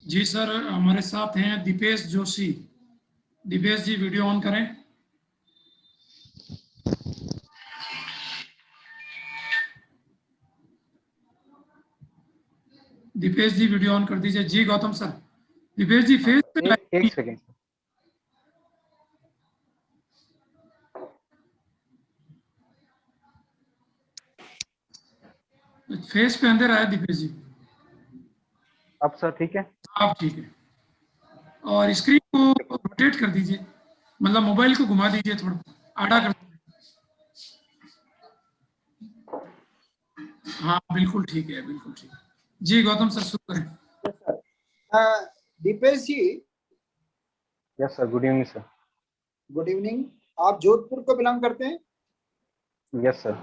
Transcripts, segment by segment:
जी sir, हमारे साथ हैं दीपेश जोशी। दीपेश जी वीडियो ऑन करें। दीपेश जी वीडियो ऑन कर दीजिए। जी गौतम सर। दीपेश जी हाँ फेस सर, पे एक सेकेंड सर। फेस पे अंदर आया दीपेश जी। अब सर ठीक है? आप ठीक है। और स्क्रीन को रोटेट कर दीजिए, मतलब मोबाइल को घुमा दीजिए, थोड़ा आड़ा कर दीजिए। हाँ बिल्कुल ठीक है, बिल्कुल ठीक है। जी गौतम सर शुरू करें। Dipesh ji, yes sir, good evening sir. Good evening. आप जोधपुर को बिलोंग करते हैं? Yes sir.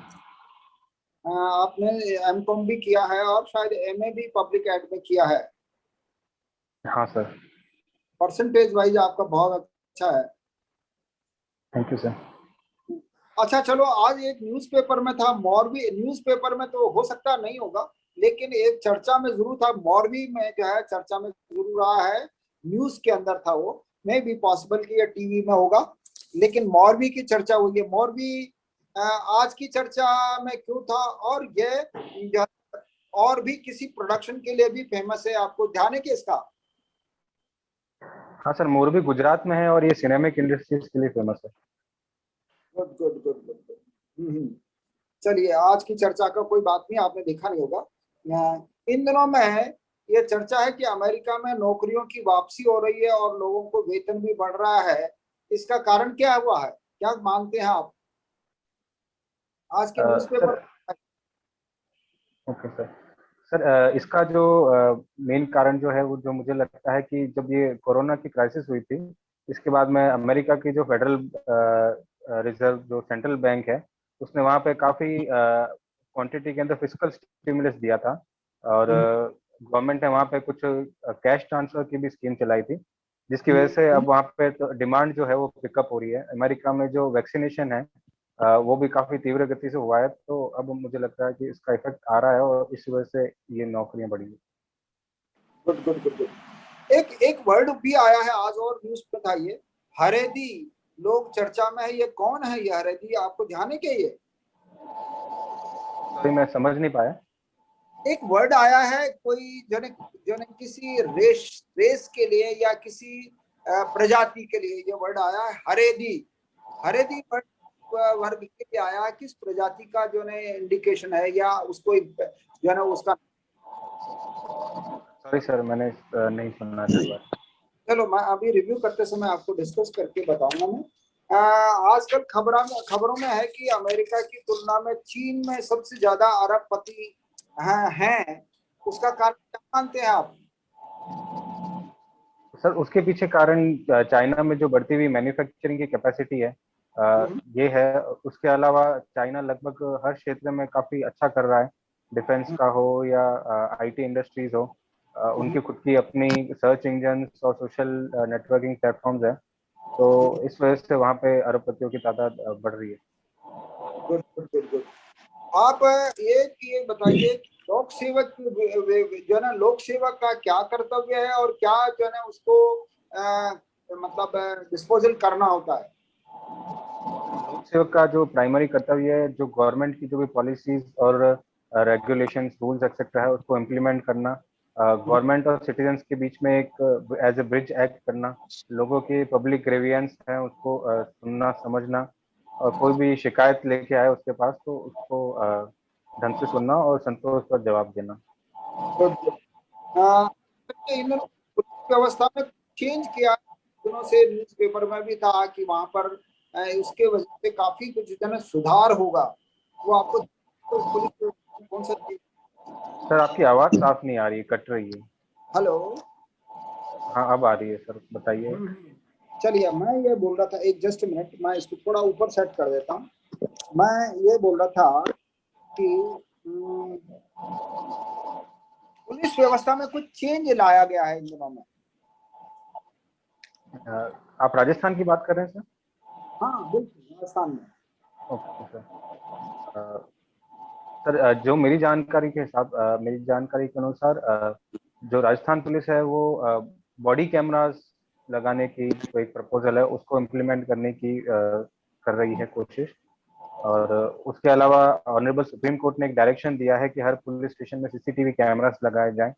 आपने एमकॉम भी किया है और शायद एमए भी पब्लिक एड में किया है। हाँ सर। परसेंटेज वाइज आपका बहुत अच्छा है। Thank you sir. अच्छा चलो, आज एक न्यूज़पेपर में था, मौरवी न्यूज़पेपर में तो हो सकता नहीं होगा, लेकिन एक चर्चा में जरूर था, मौरवी में जो है चर्चा में जरूर रहा है, न्यूज के अंदर था वो। मे भी पॉसिबल कि ये टीवी में होगा, लेकिन मौरवी की चर्चा हुई है। मौरवी आज की चर्चा में क्यों था, और ये जो है, और भी किसी प्रोडक्शन के लिए भी फेमस है, आपको ध्यान है कि इसका? हाँ सर, मोरबी गुजरात में है और ये सिनेमिक इंडस्ट्रीज के लिए फेमस है। Good good good good good. चलिए, आज की चर्चा का कोई बात नहीं, आपने देखा नहीं होगा। इन दिनों में ये चर्चा है कि अमेरिका में नौकरियों की वापसी हो रही है और लोगों को वेतन भी बढ़ रहा है। इसका कारण क्या हुआ है, क्या मानते हैं आप? आज के newspaper. Sir, okay sir. Sir, इसका जो मेन कारण जो है वो जो मुझे लगता है कि जब ये कोरोना की क्राइसिस हुई थी, इसके बाद में अमेरिका की जो फेडरल रिजर्व जो सेंट्रल बैंक है, उसने वहाँ पे काफ़ी क्वांटिटी के अंदर फिजिकल स्टिमुलस दिया था। और गवर्नमेंट ने वहाँ पे कुछ कैश ट्रांसफर की भी स्कीम चलाई थी, जिसकी वजह से अब वहाँ पे तो डिमांड जो है वो पिकअप हो रही है। अमेरिका में जो वैक्सीनेशन है वो भी काफी तीव्र गति से हुआ है, तो अब मुझे लगता है कि इसका इफेक्ट आ रहा है और इस वजह से ये नौकरियां बढ़ी है। Good good good good. एक एक वर्ड भी आया है आज और न्यूज पे था, ये हरेदी लोग चर्चा में है। ये कौन है ये हरेदी, आपको ध्यान है क्या ये? सॉरी, मैं समझ नहीं पाया। एक वर्ड आया है, कोई जो ने किसी रेस रेस के लिए या किसी प्रजाति के लिए ये वर्ड आया है, हरेदी। हरेदी वर्ड वर्ग के लिए आया है, किस प्रजाति का जो ने इंडिकेशन है, या उसको जो है ना उसका? सॉरी सर, मैंने नहीं सुना था बात। चलो, मैं अभी रिव्यू करते समय आपको डिस्कस करके बताऊंगा मैं। आजकल खबरों में है कि अमेरिका की तुलना में चीन में सबसे ज्यादा अरबपति हैं। उसका कारण क्या मानते हैं आप? सर, उसके पीछे कारण चाइना में जो बढ़ती हुई मैन्युफैक्चरिंग की कैपेसिटी है, ये है। उसके अलावा चाइना लगभग हर क्षेत्र में काफी अच्छा कर रहा है, डिफेंस का हो या आईटी इंडस्ट्रीज हो। उनकी खुद की अपनी सर्च इंजन और सोशल नेटवर्किंग प्लेटफॉर्म्स है, तो इस वजह से वहाँ पे अरबपतियों की तादाद बढ़ रही है। Good good good good. आप ये बताइए कि लोक सेवक जो है ना, लोक सेवक का क्या कर्तव्य है, और क्या जो है ना उसको मतलब डिस्पोजल करना होता है? लोक सेवक का जो प्राइमरी कर्तव्य है, जो गवर्नमेंट की जो भी पॉलिसीज और रेगुलेशंस, रूल्स एक्सेट्रा है, उसको इम्प्लीमेंट करना, गवर्नमेंट और सिटीजन्स के बीच में एक एज ए ब्रिज एक्ट करना, लोगों की पब्लिक ग्रेवियंस है उसको सुनना समझना, और कोई भी शिकायत लेके आए उसके पास तो उसको ढंग से सुनना और संतोष पर जवाब देना। इन पुलिस व्यवस्था में चेंज किया दिनों से, न्यूज़पेपर में भी था कि वहां पर उसके वजह से काफी कुछ जो है सुधार होगा। वो आपको तो पुलिस व्यवस्था में कौन सा चीज? सर, आपकी आवाज साफ नहीं आ रही है, कट रही है। हेलो। हाँ, अब आ रही है सर, बताइए। चलिए, मैं ये बोल रहा था, एक जस्ट मिनट, मैं इसको थोड़ा ऊपर सेट कर देता हूँ। मैं ये बोल रहा था कि पुलिस व्यवस्था में कुछ चेंज लाया गया है इन दिनों में। आप राजस्थान की बात कर रहे हैं सर? हाँ बिल्कुल, राजस्थान में। Okay sir. सर, जो मेरी जानकारी के अनुसार जो राजस्थान पुलिस है वो बॉडी कैमरास लगाने की जो एक प्रपोजल है उसको इम्प्लीमेंट करने की कर रही है कोशिश। और उसके अलावा ऑनरेबल सुप्रीम कोर्ट ने एक डायरेक्शन दिया है कि हर पुलिस स्टेशन में सीसीटीवी कैमरास लगाए जाएं।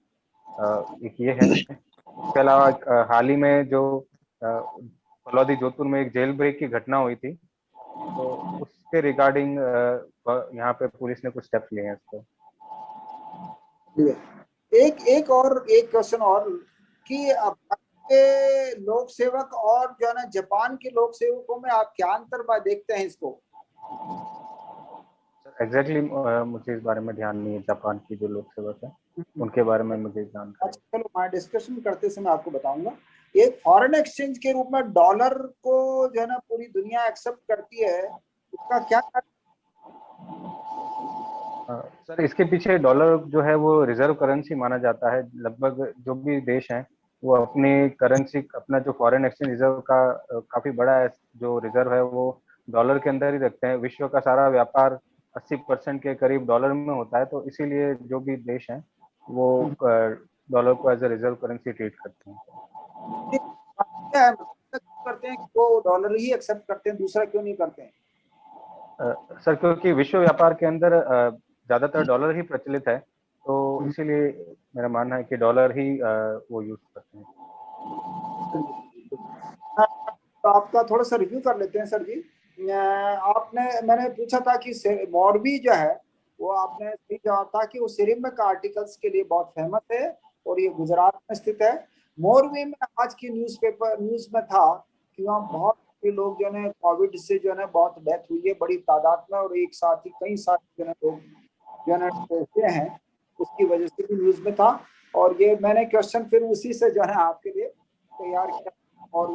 एक ये है। इसके अलावा हाल ही में जो फलौदी जोधपुर में एक जेल ब्रेक की घटना हुई थी, तो उसके रिगार्डिंग यहाँ पे पुलिस ने कुछ स्टेप्स लिए हैं इस पर। एक क्वेश्चन और कि अब के लोक सेवक और जो है ना जापान के लोक सेवकों में आप क्या अंतर देखते हैं इसको? एग्जैक्टली मुझे इस बारे में ध्यान नहीं है, जापान की जो लोक सेवक है उनके बारे में मुझे जानकारी। अच्छा चलो, मैं डिस्कशन करते समय आपको बताऊंगा। एक फॉरेन एक्सचेंज के रूप में डॉलर को जो है ना पूरी दुनिया एक्सेप्ट करती है, उसका क्या सर इसके पीछे डॉलर जो है वो रिजर्व करेंसी माना जाता है। लगभग जो भी देश हैं वो अपनी करेंसी, अपना जो फॉरेन एक्सचेंज रिजर्व का काफी बड़ा जो रिजर्व है वो डॉलर के अंदर ही रखते हैं। विश्व का सारा व्यापार 80% के करीब डॉलर में होता है, तो इसीलिए जो भी देश हैं वो डॉलर को as a reserve currency treat करते हैं। क्या है, करते हैं कि वो डॉलर ही एक्सेप्ट करते हैं, दूसरा क्यों नहीं करते हैं? सर क्योंकि विश्व व्यापार के अंदर ज्यादातर डॉलर ही प्रचलित है, तो इसीलिए मेरा मानना है कि डॉलर ही वो यूज करते हैं। तो आपका थोड़ा सा रिव्यू कर लेते हैं सर जी। मैंने पूछा था कि मौरवी जो है वो आपने सही जवाब था कि वो सिरेमिक आर्टिकल्स के लिए बहुत फेमस है और ये गुजरात में स्थित है। मोरवी में आज की न्यूज में था कि वहाँ बहुत से लोग जो है कोविड से जो है बहुत डेथ हुई है बड़ी तादाद में, और एक साथ ही कई सारे जो है लोग जो है हुए हैं, उसकी वजह से भी न्यूज में था। और ये मैंने क्वेश्चन फिर उसी से जो है आपके लिए तैयार किया, और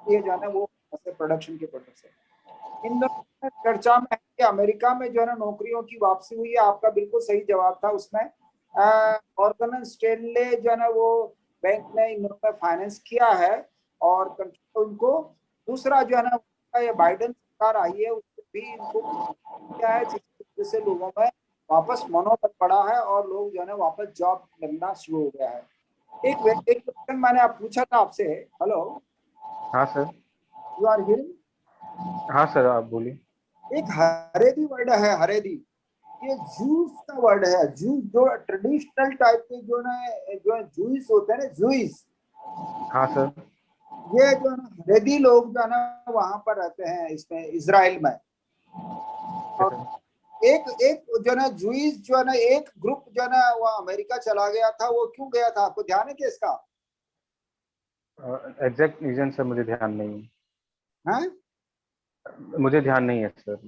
ये जो है ना वो प्रोडक्शन के पर्पज से इन दोनों में चर्चा में है कि अमेरिका में जो है ना नौकरियों की वापसी हुई है। आपका बिल्कुल सही जवाब था उसमें। मॉर्गन स्टैनले जो है ना वो बैंक ने इन दोनों में फाइनेंस किया है और उनको दूसरा जो है ना ये बाइडेन सरकार आई है उसको भी इनको किया है, जिसकी वजह से लोगों में वापस मनोबल बढ़ा है और लोग जो है ना वापस जॉब मिलना शुरू हो गया है। एक क्वेश्चन मैंने आप पूछा था आपसे। हेलो, हाँ सर। You are hearing? हाँ सर आप बोलिए। एक हरेदी वर्ड है, हरेदी, ये जूस का वर्ड है। जूस जो ट्रेडिशनल टाइप के जो है जूस होते हैं ना, जूस, हाँ सर। ये जो है ना हरेदी लोग जो है ना वहां पर रहते हैं इसमें इजराइल में। और एक एक जो है ना जूस जो है ना एक ग्रुप जो है ना वो अमेरिका चला गया था, वो क्यों गया था आपको ध्यान है कि इसका? एग्जैक्ट रीजन सर मुझे ध्यान नहीं है है, मुझे ध्यान नहीं है सर।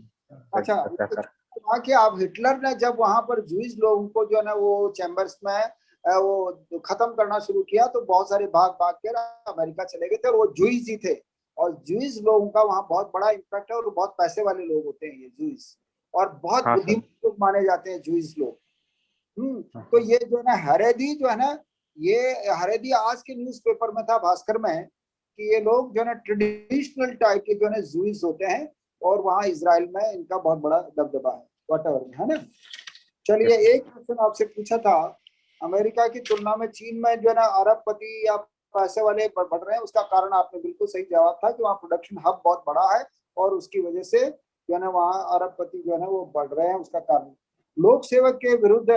अच्छा, क्या सर? वहाँ के आप हिटलर ने जब वहां पर जूस लोगों को जो है ना वो चैम्बर्स में वो खत्म करना शुरू किया तो बहुत सारे भाग भाग कर अमेरिका चले गए थे, और वो जूस ही थे। और जूस लोगों का वहाँ बहुत बड़ा इम्पैक्ट है और बहुत पैसे वाले लोग होते हैं ये जूस, और बहुत हाँ सर। बुद्धिमान लोग माने जाते हैं जूस लोग। हाँ तो सर। ये जो है ना हरेदी जो है ना, ये हरेदी आज के न्यूज़पेपर में था, भास्कर में, कि ये लोग जो है ना ट्रेडिशनल टाइप के जो है जूस होते हैं और वहाँ इजराइल में इनका बहुत बड़ा दबदबा है, वॉटेवर है ना। चलिए, एक क्वेश्चन आपसे पूछा था, अमेरिका की तुलना में चीन में जो है ना अरबपति या पैसे वाले बढ़ रहे हैं, उसका कारण आपने बिल्कुल सही जवाब था कि वहाँ प्रोडक्शन हब बहुत बड़ा है और उसकी वजह से जो है ना वहाँ अरबपति जो है ना वो बढ़ रहे हैं। उसका कारण लोक सेवक के विरुद्ध,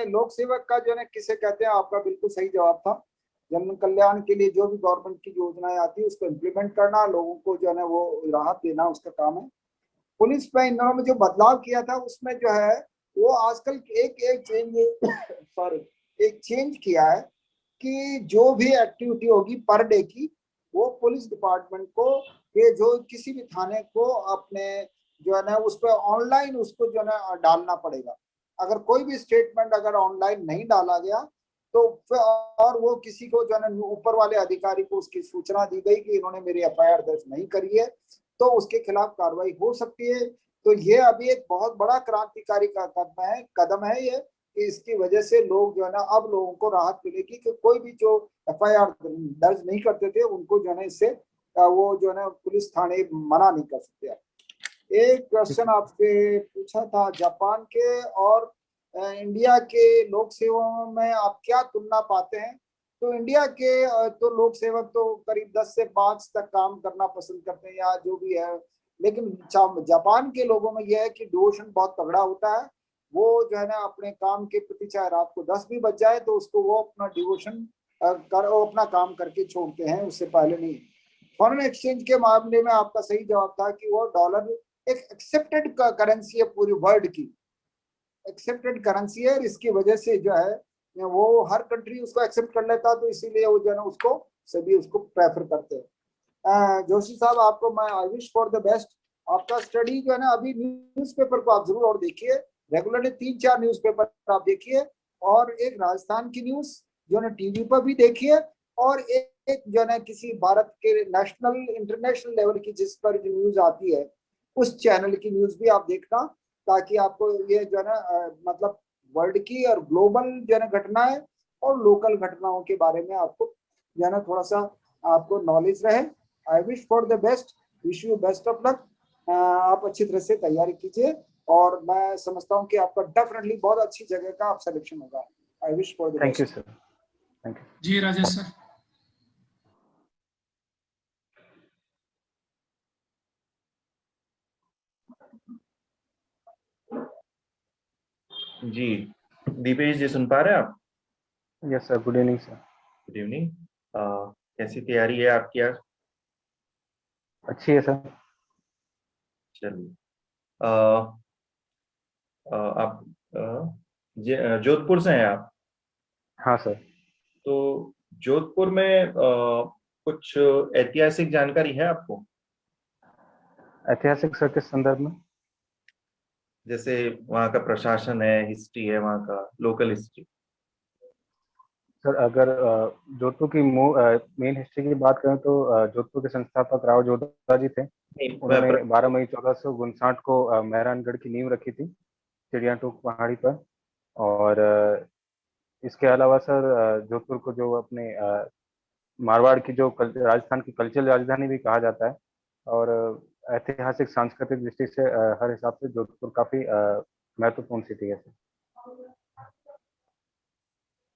लोक सेवक का जो है ना किसे कहते हैं, आपका बिल्कुल सही जवाब था। जन कल्याण के लिए जो भी गवर्नमेंट की योजनाएं आती है उसको इम्प्लीमेंट करना, लोगों को जो है ना वो राहत देना, उसका काम है। पुलिस में इन दिनों में जो बदलाव किया था उसमें जो है वो आजकल एक चेंज सॉरी एक चेंज किया है कि जो भी एक्टिविटी होगी पर डे की, वो पुलिस डिपार्टमेंट को, ये जो किसी भी थाने को अपने जो है ना उस पर ऑनलाइन उसको जो है ना डालना पड़ेगा। अगर कोई भी स्टेटमेंट अगर ऑनलाइन नहीं डाला गया तो फिर, और वो किसी को जो है ना ऊपर वाले अधिकारी को उसकी सूचना दी गई कि इन्होंने मेरी एफआईआर दर्ज नहीं करी है, तो उसके खिलाफ कार्रवाई हो सकती है। तो ये अभी एक बहुत बड़ा क्रांतिकारी का कदम है ये, कि इसकी वजह से लोग जो है ना अब लोगों को राहत मिलेगी कि कोई भी जो एफआईआर दर्ज नहीं करते थे उनको जो है ना इससे वो जो है ना पुलिस थाने मना नहीं कर सकते। एक क्वेश्चन आपसे पूछा था जापान के और इंडिया के लोक सेवकों में आप क्या तुलना पाते हैं? तो इंडिया के तो लोक सेवक तो करीब 10 से 5 तक काम करना पसंद करते हैं या जो भी है, लेकिन जापान के लोगों में यह है कि डिवोशन बहुत तगड़ा होता है। वो जो है ना अपने काम के प्रति चाहे रात को 10 भी बज जाए तो उसको वो अपना डिवोशन वो अपना काम करके छोड़ते हैं, उससे पहले नहीं। फॉरेन एक्सचेंज के मामले में आपका सही जवाब था कि वो डॉलर एक एक्सेप्टेड करेंसी है पूरी वर्ल्ड की, एक्सेप्टेड करेंसी है। इसकी वजह से जो है वो हर कंट्री उसको एक्सेप्ट कर लेता, तो इसीलिए वो जो है ना उसको सभी उसको प्रेफर करते हैं। जोशी साहब आपको मैं आई विश फॉर द बेस्ट। आपका स्टडी जो है ना, अभी न्यूज़पेपर को आप जरूर और देखिए, रेगुलरली 3-4 न्यूज़पेपर आप देखिए, और एक राजस्थान की न्यूज़ जो है टीवी पर भी देखिए, और एक जो है किसी भारत के नेशनल इंटरनेशनल लेवल की जिस पर जो न्यूज़ आती है उस चैनल की न्यूज़ भी आप देखना, ताकि आपको ये जो है ना मतलब वर्ल्ड की और ग्लोबल जो है ना घटनाएं और लोकल घटनाओं के बारे में आपको जो है ना थोड़ा सा आपको नॉलेज रहे। आई wish for the best, wish you best of luck. आप अच्छी तरह से तैयारी कीजिए और मैं समझता हूँ कि आपका डेफिनेटली बहुत अच्छी जगह का आप सिलेक्शन होगा। I wish for the thank you best. Sir, thank you. जी राजेश सर। जी दीपेश जी, सुन पा रहे हैं आप? Yes sir, good evening sir. Good evening. कैसी तैयारी है आपकी आज? अच्छी है सर। चलिए, आप जोधपुर से हैं आप? हाँ सर। तो जोधपुर में कुछ ऐतिहासिक जानकारी है आपको? ऐतिहासिक सर किस संदर्भ में? जैसे वहाँ का प्रशासन है, हिस्ट्री है, वहाँ का लोकल हिस्ट्री। सर अगर जोधपुर की मेन हिस्ट्री की बात करें तो जोधपुर के संस्थापक राव जोधा जी थे। नहीं, उन्होंने 12 मई 1459 को मेहरानगढ़ की नींव रखी थी, चिड़िया टूक पहाड़ी पर। और इसके अलावा सर जोधपुर को जो अपने मारवाड़ की जो राजस्थान की कल्चरल राजधानी भी कहा जाता है। और ऐतिहासिक सांस्कृतिक दृष्टि से हर हिसाब से जोधपुर काफी महत्वपूर्ण सिटी है सर।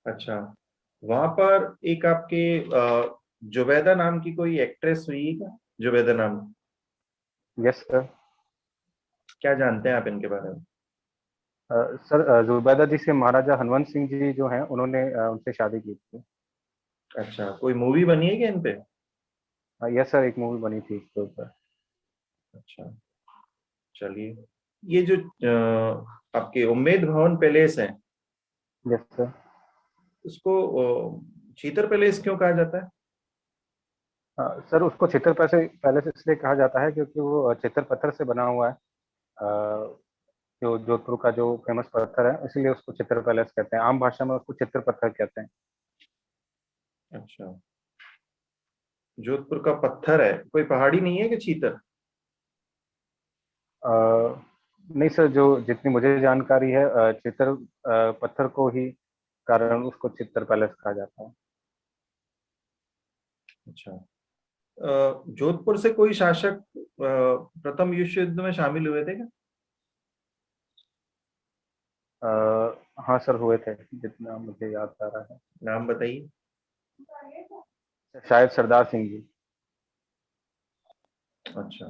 अच्छा, वहां पर एक आपके जुबैदा नाम की कोई एक्ट्रेस हुई है क्या? जुबैदा नाम, यस सर। क्या जानते हैं आप इनके बारे में? सर जुबैदा जी से महाराजा हनवंत सिंह जी जो हैं उन्होंने उनसे शादी की थी। अच्छा, कोई मूवी बनी है क्या इन पे? यस सर, एक मूवी बनी थी इसके ऊपर। अच्छा, चलिए। ये जो आपके उम्मेद भवन पैलेस है, यस सर। उसको चीतर पैलेस क्यों कहा जाता है? सर उसको चित्तर पैलेस इसलिए कहा जाता है क्योंकि वो चित्तर पत्थर से बना हुआ है। जो जोधपुर का जो फेमस पत्थर है, इसीलिए उसको चित्तर पैलेस कहते हैं। आम भाषा में उसको चित्तर पत्थर कहते हैं। अच्छा, जोधपुर का पत्थर है, कोई पहाड़ी नहीं है कि चीतर? अ, नहीं सर, जो जितनी मुझे जानकारी है चित्तर पत्थर को ही कारण उसको चित्तर पैलेस कहा जाता है। अच्छा, जोधपुर से कोई शासक प्रथम विश्व युद्ध में शामिल हुए थे क्या? हाँ सर, हुए थे जितना मुझे याद आ रहा है। नाम बताइए। शायद सरदार सिंह जी। अच्छा,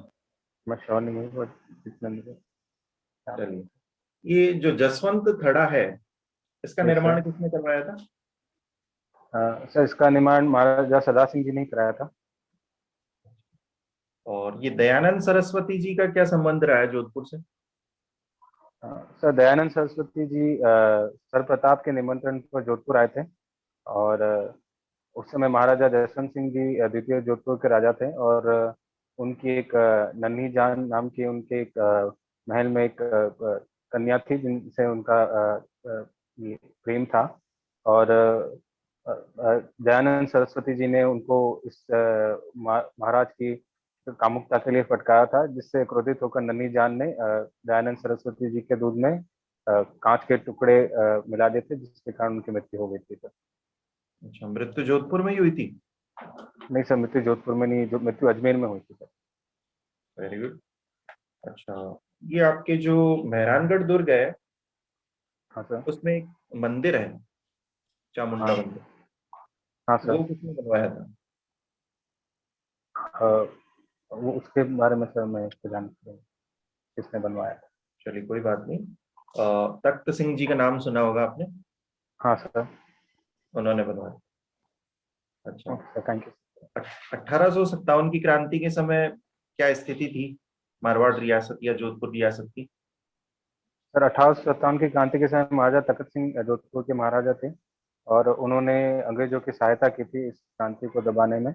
मैं श्योर नहीं हूँ बट जितना मुझे। चलिए। ये जो जसवंत थड़ा है, इसका यस निर्माण सर। किसने करवाया था? सर इसका निर्माण महाराजा सरदार सिंह जी ने कराया था। और ये दयानंद सरस्वती जी का क्या संबंध रहा है जोधपुर से? सर दयानंद सरस्वती जी सर प्रताप के निमंत्रण पर जोधपुर आए थे। और उस समय महाराजा जसवंत सिंह जी द्वितीय जोधपुर के राजा थे। और उनकी एक नन्ही जान नाम की उनके एक महल में एक कन्या थी जिनसे उनका ये प्रेम था। और दयानंद सरस्वती जी ने उनको इस महाराज की कामुकता के लिए फटकारा था, जिससे क्रोधित होकर नन्ही जान ने दयानंद सरस्वती जी के दूध में कांच के टुकड़े मिला दिए थे, जिसके कारण उनकी मृत्यु हो गई थी सर। अच्छा, मृत्यु जोधपुर में ही हुई थी? नहीं सर, मृत्यु जोधपुर में नहीं, जो मृत्यु अजमेर में हुई थी सर। Very good. अच्छा, ये आपके जो मेहरानगढ़ दुर्ग है, हाँ सर। उसमें एक मंदिर है, चामुंडा हाँ। मंदिर, हाँ वो सर। किसने बनवाया था? वो उसके बारे में सर मैं इसको जानता हूँ, किसने बनवाया था। चलिए कोई बात नहीं। तख्त सिंह जी का नाम सुना होगा आपने, हाँ सर। उन्होंने बनवाया। अच्छा। Okay sir, thank you. 1857 की क्रांति के समय क्या स्थिति थी मारवाड़ रियासत या जोधपुर रियासत की? सर 1857 की क्रांति के समय महाराजा तखत सिंह जोधपुर के महाराजा थे, और उन्होंने अंग्रेजों की सहायता की थी इस क्रांति को दबाने में।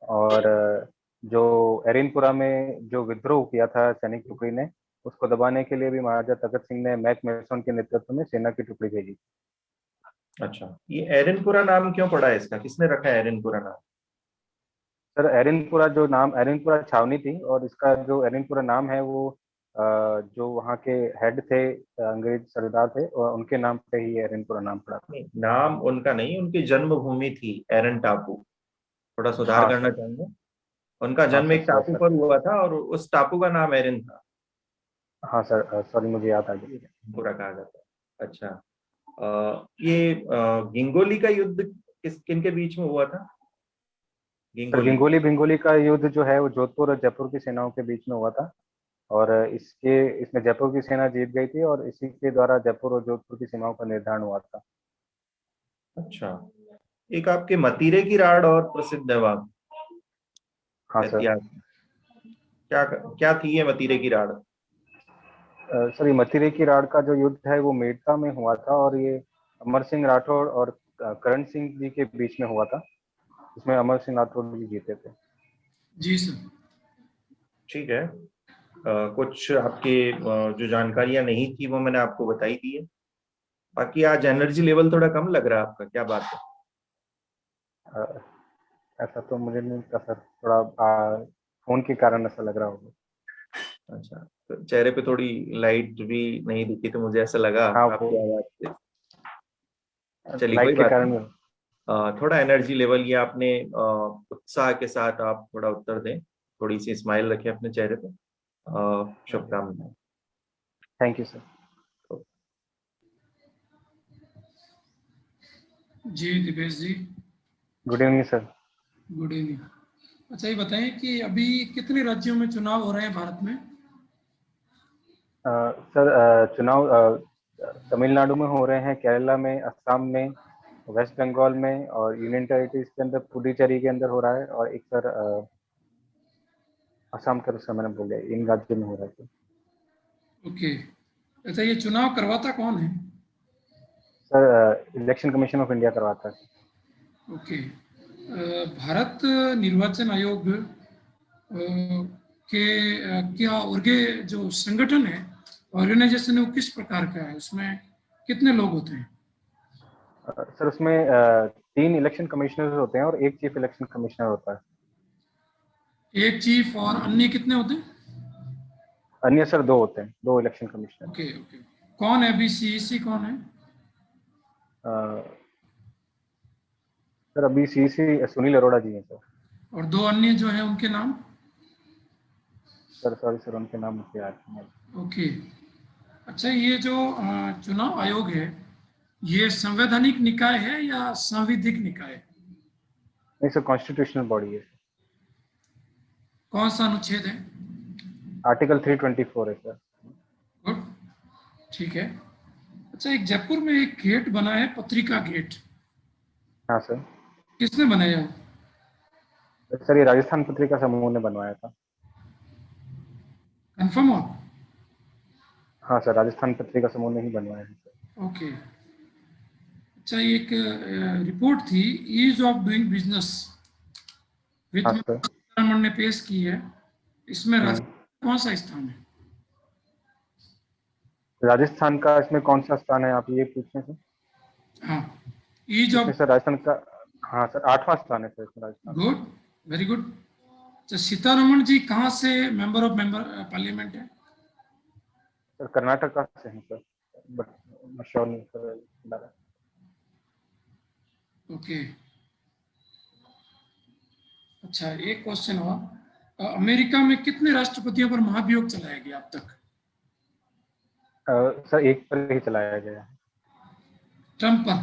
और जो एरिनपुरा में जो विद्रोह किया था सैनिक टुकड़ी ने, उसको दबाने के लिए भी महाराजा तखत सिंह ने मैक मैसन के नेतृत्व में सेना की टुकड़ी भेजी। अच्छा, ये एरनपुरा नाम क्यों पड़ा है इसका, किसने रखा है एरनपुरा नाम? सर एरिनपुरा जो नाम, एरिनपुरा छावनी थी, और इसका जो एरिनपुरा नाम है वो जो वहाँ के हेड थे, अंग्रेज सरदार थे, और उनके नाम पे ही एरिनपुरा नाम पड़ा था। नहीं, नाम उनका नहीं, उनकी जन्मभूमि थी एरन टापू। थोड़ा सुधार हाँ करना सर। चाहूंगा। उनका हाँ जन्म सर, एक सॉरी टापू सर। पर हुआ था और उस टापू का नाम एरन था, हाँ सर, सॉरी, मुझे याद आ गया। पूरा कहा जाता है। अच्छा, ये गिंगोली का युद्ध किन के बीच में हुआ था? सर गिंगोली। गिंगोली भिंगोली का युद्ध जो है वो जोधपुर और जयपुर की सेनाओं के बीच में हुआ था, और इसमें जयपुर की सेना जीत गई थी, और इसी के द्वारा जयपुर और जोधपुर की सीमाओं का निर्धारण हुआ था। अच्छा, एक आपके मतीरे की राड और प्रसिद्ध है वहां हाँ सर। इतिहास में। क्या क्या थी ये मतीरे की राड? सर ये मथुरे की राड़ का जो युद्ध है वो मेड़ता में हुआ था, और ये अमर सिंह राठौड़ और करण सिंह जी के बीच में हुआ था। इसमें अमर सिंह राठौड़ जी जीते थे। जी सर। ठीक है। कुछ आपके जो जानकारियां नहीं थी वो मैंने आपको बताई दी है। बाकी आज एनर्जी लेवल थोड़ा कम लग रहा है आपका, क्या बात है? अ, ऐसा तो मुझे नहीं लगता सर, थोड़ा फोन के कारण ऐसा लग रहा होगा। अच्छा, तो चेहरे पे थोड़ी लाइट भी नहीं दिखी तो मुझे ऐसा लगा हाँ, वो आपकी आवाज से। चलिए कोई लाइट के बात कारण नहीं। थोड़ा एनर्जी लेवल ये आपने उत्साह के साथ आप थोड़ा उत्तर दें, थोड़ी सी स्माइल रखें अपने चेहरे पे। शुभकामनाएं। Thank you sir. जी Dipesh ji, good evening sir. Good evening. अच्छा ये बताएं कि अभी कितने राज्यों में चुनाव हो रहे हैं भारत में? सर चुनाव तमिलनाडु में हो रहे हैं, केरला में, असम में, वेस्ट बंगाल में, और यूनियन टेरिटरीज के अंदर पुडुचेरी के अंदर हो रहा है, और एक सर असम का दूसरा मैंने बोल दिया, इन राज्यों में हो रहा है। ओके। अच्छा ये चुनाव करवाता कौन है? Sir election commission of India करवाता है। ओके। भारत निर्वाचन आयोग के क्या उनके जो संगठन है, ऑर्गेनाइजेशन है, वो किस प्रकार का है? उसमें कितने लोग होते हैं? सर उसमें 3 इलेक्शन कमिश्नर होते हैं और एक चीफ इलेक्शन कमिश्नर होता है। एक चीफ और अन्य कितने होते हैं? अन्य सर 2 होते हैं, 2 इलेक्शन कमिश्नर। Okay okay. कौन है? बीसीईसी कौन है? सर अभी सीसी सुनील अरोड़ा जी हैं सर। और 2 अन्य जो हैं उनके नाम? सर सॉरी सर, उनके नाम मुझे याद नहीं है। ओके। अच्छा ये जो चुनाव आयोग है, ये संवैधानिक निकाय है या सांविधिक निकाय है? नहीं सर, कॉन्स्टिट्यूशनल बॉडी है। कौन सा अनुच्छेद है? आर्टिकल 324 है सर। गुड, ठीक है। अच्छा एक जयपुर में एक गेट बना है, पत्रिका गेट, हाँ सर। किसने बनाया? सर ये राजस्थान पत्रिका समूह ने बनवाया था। कंफर्म हो? हाँ सर, राजस्थान पत्रिका समूह ने ही बनवाया है सर। ओके। अच्छा एक रिपोर्ट थी, ईज ऑफ डूइंग बिजनेस, वित्त हाँ मंत्री सर। सीतारमण ने पेश की है। इसमें हम्म। राजस्थान कौन सा स्थान है? राजस्थान का इसमें कौन सा स्थान है, आप ये पूछ रहे हैं सर? हाँ, ईज इसमें ऑफ। सर राजस्थान का, हाँ सर 8वां स्थान है सर इसमें राजस्थान। Good, very good. अच्छा सीतारमण जी कहाँ से मेंबर ऑफ पार्लियामेंट है? सर कर्नाटका से हैं सर, बट मैं श्योर नहीं सर। ओके। अच्छा एक क्वेश्चन हुआ, अमेरिका में कितने राष्ट्रपतियों पर महाभियोग चलाया गया अब तक? सर एक पर ही चलाया गया है। ट्रम्प पर?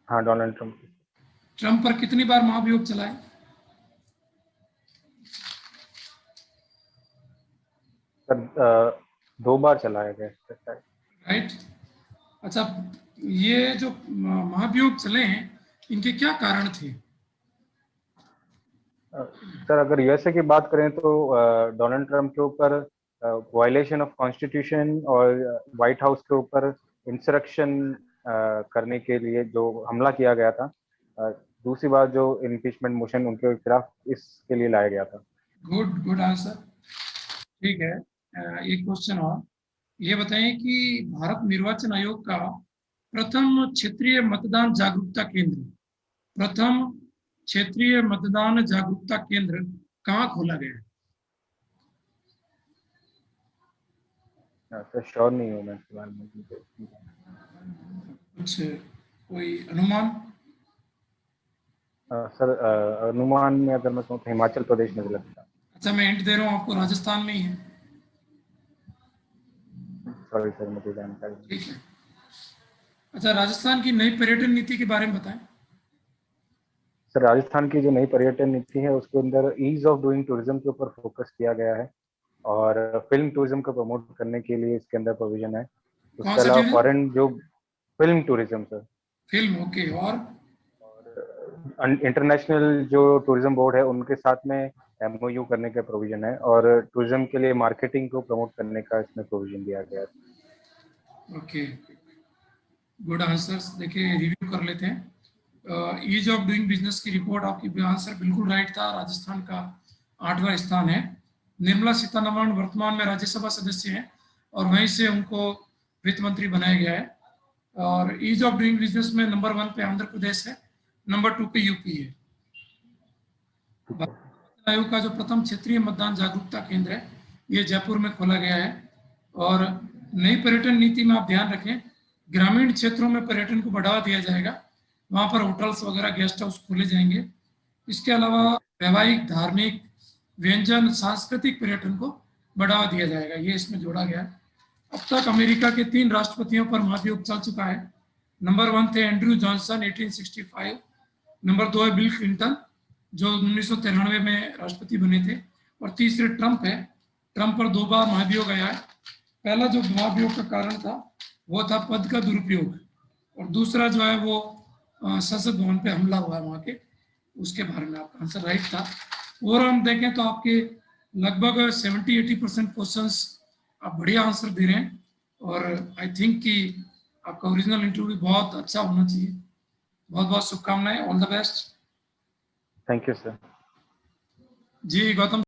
हाँ, डोनाल्ड ट्रम्प। ट्रम्प पर कितनी बार महाभियोग चलाए? सर 2 बार चलाया गया है। राइट। अच्छा, ये जो महाभियोग चले हैं, इनके क्या कारण थे? सर अगर यूएसए की बात करें तो डोनाल्ड ट्रम्प के ऊपर वायलेशन ऑफ कॉन्स्टिट्यूशन और व्हाइट हाउस के ऊपर इंसरेक्शन करने के लिए जो हमला किया गया था, दूसरी बार जो इम्पीचमेंट मोशन उनके खिलाफ इसके लिए लाया गया था। Good answer. ठीक है, एक क्वेश्चन और, ये बताएं कि भारत निर्वाचन आयोग का प्रथम क्षेत्रीय मतदान जागरूकता केंद्र, प्रथम क्षेत्रीय मतदान जागरूकता केंद्र कहाँ खोला गया है? सर श्योर नहीं हूँ मैं इसके बारे में। कुछ कोई अनुमान? सर अनुमान में अगर मैं कहूँ तो हिमाचल प्रदेश में लगता है। अच्छा, मैं हिंट दे रहा हूँ आपको, राजस्थान में ही है। सॉरी सर, मुझे जानकारी नहीं। ठीक है। अच्छा, राजस्थान की नई पर्यटन नीति के बारे में बताएं। सर राजस्थान की जो नई पर्यटन नीति है उसके अंदर ईज ऑफ डूइंग टूरिज्म के ऊपर फोकस किया गया है और फिल्म टूरिज्म को प्रमोट करने के लिए इसके अंदर प्रोविजन है। कौन उसके सा अलावा टूरिज्म? फॉरेन जो film tourism sir, film, okay. और इंटरनेशनल जो टूरिज्म बोर्ड है उनके साथ में एमओयू करने का प्रोविजन है और टूरिज्म के लिए मार्केटिंग को प्रमोट करने का इसमें प्रोविजन दिया गया है। Okay, good answers. देखिए, रिव्यू कर लेते हैं। ईज ऑफ डूइंग बिजनेस की रिपोर्ट, आपकी आंसर बिल्कुल राइट था। राजस्थान का 8वां स्थान है। निर्मला सीतारमण वर्तमान में राज्यसभा सदस्य हैं और वहीं से उनको वित्त मंत्री बनाया गया है। और ईज ऑफ डूइंग बिजनेस में नंबर 1 पे आंध्र प्रदेश है, नंबर 2 पे यूपी है। भारत आयोग का जो प्रथम क्षेत्रीय मतदान जागरूकता केंद्र है, ये जयपुर में खोला गया है। और नई पर्यटन नीति में आप ध्यान रखें, ग्रामीण क्षेत्रों में पर्यटन को बढ़ावा दिया जाएगा, वहां पर होटल्स वगैरह, गेस्ट हाउस खोले जाएंगे। इसके अलावा वैवाहिक, धार्मिक, व्यंजन, सांस्कृतिक पर्यटन को बढ़ावा दिया जाएगा, ये इसमें जोड़ा गया है। अब तक अमेरिका के 3 राष्ट्रपतियों पर महाभियोग चल चुका है। नंबर 1 थे एंड्रयू जॉनसन 1865, नंबर 2 है बिल क्लिंटन जो 1993 में राष्ट्रपति बने थे, और तीसरे ट्रंप है। ट्रंप पर 2 बार महाभियोग आया है। पहला जो महाभियोग का कारण था वो था पद का दुरुपयोग, और दूसरा जो है वो संसद भवन पे हमला हुआ है वहाँ के, उसके बारे में आपका आंसर राइट था। और हम देखें तो आपके लगभग 70-80% क्वेश्चंस आप बढ़िया आंसर दे रहे हैं, और आई थिंक कि आपका ओरिजिनल इंटरव्यू बहुत अच्छा होना चाहिए। बहुत बहुत शुभकामनाएं, all the best. Thank you sir. जी गौतम।